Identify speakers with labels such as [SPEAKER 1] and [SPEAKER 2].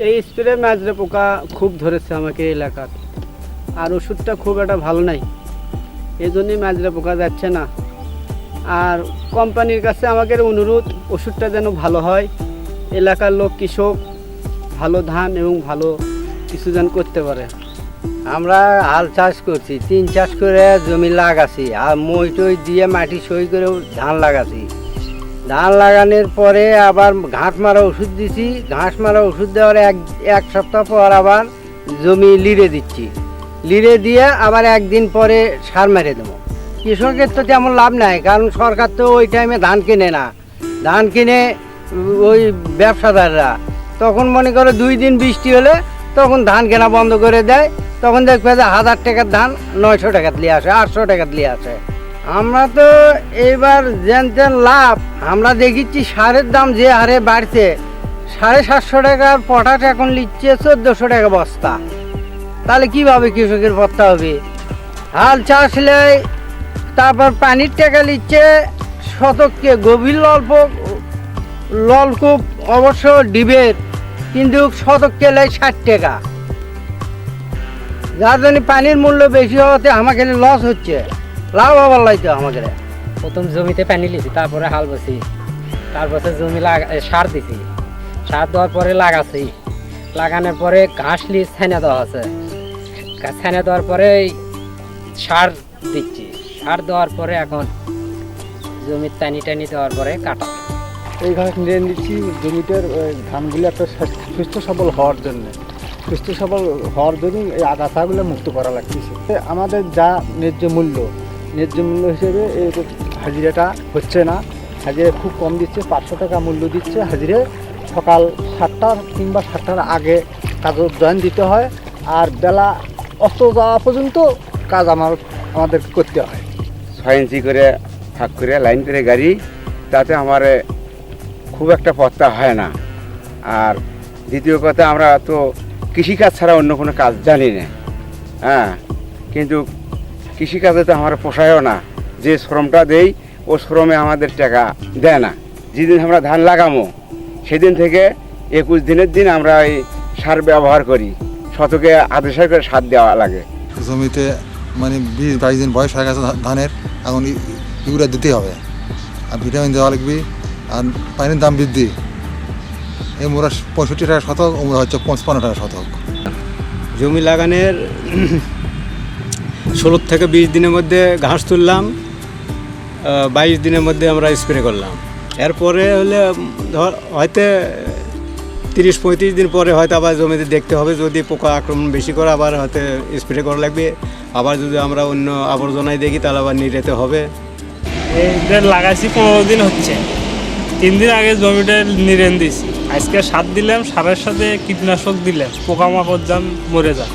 [SPEAKER 1] এই স্প্রে মাজরা পোকা খুব ধরেছে আমাকে এলাকার, আর ওষুধটা খুব একটা ভালো নাই, এই জন্যই মাজরা পোকা যাচ্ছে না। আর কোম্পানির কাছে আমাদের অনুরোধ, ওষুধটা যেন ভালো হয়, এলাকার লোক কৃষক ভালো ধান এবং ভালো কিছু যেন করতে পারে।
[SPEAKER 2] আমরা হাল চাষ করছি, 3 চাষ করে জমি লাগাছি, আর মই টই দিয়ে মাটি সই করে ধান লাগাছি। ধান লাগানোর পরে আবার ঘাস মারা ওষুধ দিছি, ঘাস মারা ওষুধ দেওয়ার এক সপ্তাহ পর আবার জমি লিড়ে দিচ্ছি, লিড়ে দিয়ে আবার একদিন পরে সার মেরে দেবো। কৃষকের তো তেমন লাভ নাই, কারণ সরকার তো ওই টাইমে ধান কিনে না, ধান কিনে ওই ব্যবসাদাররা। তখন মনে করো 2 দিন বৃষ্টি হলে তখন ধান কেনা বন্ধ করে দেয়, তখন দেখবে যে 1000 টাকার ধান 900 টাকা দিয়ে আসে, 800 টাকা দিয়ে আসে। আমরা তো এইবার যেন লাভ, আমরা দেখেছি সারের দাম যে হারে বাড়ছে, 750 টাকার পটাশ এখন নিচ্ছে 1400 টাকা বস্তা। তাহলে কিভাবে কৃষকের পড়তে হবে? হাল চাষলে তারপর পানির টাকা নিচ্ছে শতককে, গভীর নলকূপ অবশ্য ডিবের, কিন্তু শতককে নেয় 60 টাকা, যার জন্য পানির মূল্য বেশি হওয়াতে আমাকে লস হচ্ছে, লাভ হবার লাগছে আমাকে।
[SPEAKER 3] প্রথম জমিতে পানি লিছি, তারপরে হাল বসি, তারপরে জমি সার দিছি, সার দেওয়ার পরে লাগাছি, লাগানোর পরে ঘাস লিজ ছাইনা দেওয়া আছে, ছাইনা দেওয়ার পরে সার দিচ্ছি, সার দেওয়ার পরে এখন জমির টানি দেওয়ার পরে কাটা।
[SPEAKER 4] এই ঘাস নিয়ে নিচ্ছি জমিটার ধানগুলো একটা সুস্থ সবল হওয়ার জন্য, সুস্থ সবল হওয়ার জন্য এই আগাছাগুলো মুক্ত করা লাগতেছে। আমাদের যা ন্যায্য মূল্য হিসেবে এই হাজিরাটা হচ্ছে না, হাজিরা খুব কম দিচ্ছে, 500 টাকা মূল্য দিচ্ছে হাজিরে। সকাল 7টা কিংবা 7টার আগে কাজ জয়েন দিতে হয়, আর বেলা অস্ত যাওয়া পর্যন্ত কাজ আমাদের করতে হয়।
[SPEAKER 5] 6 ইঞ্চি করে ফাঁক করে লাইন করে গাড়ি, তাতে আমার খুব একটা পত্তা হয় না। আর দ্বিতীয় কথা, আমরা তো কৃষিকাজ ছাড়া অন্য কোনো কাজ জানি না, হ্যাঁ, কিন্তু কৃষিকাজে তো আমার পোষায়ও না, যে শ্রমটা দেই ও শ্রমে আমাদের টাকা দেয় না। যেদিন আমরা ধান লাগামো সেদিন থেকে 21 দিনের দিন আমরা এই সার ব্যবহার করি, শতকে 2.5 করে সার দেওয়া লাগে।
[SPEAKER 6] জমিতে মানে 20-22 দিন বয়স হয়ে গেছে ধানের, এখন ইউরিয়া দিতেই হবে, আর ভিটামিন দেওয়া লাগবে, আর পানির দাম বৃদ্ধি। এই মোরা 65 টাকা শতক, ওরা হচ্ছে 55 টাকা শতক।
[SPEAKER 7] জমি লাগানোর 16 থেকে 20 দিনের মধ্যে ঘাস তুললাম, 22 দিনের মধ্যে আমরা স্প্রে করলাম। এরপরে হলে হয়তো 30-35 দিন পরে হয়তো আবার জমিতে দেখতে হবে, যদি পোকা আক্রমণ বেশি করে আবার হয়তো স্প্রে করা লাগবে। আবার যদি আমরা অন্য আবর্জনায় দেখি তাহলে আবার নিড়েতে হবে।
[SPEAKER 8] এটা লাগাইছি 15 দিন হচ্ছে, 3 দিন আগে জমিটা নিড়েন দিয়েছি, আজকে সার দিলাম, সারের সাথে কীটনাশক দিলাম, পোকামাকড় যান মরে যায়।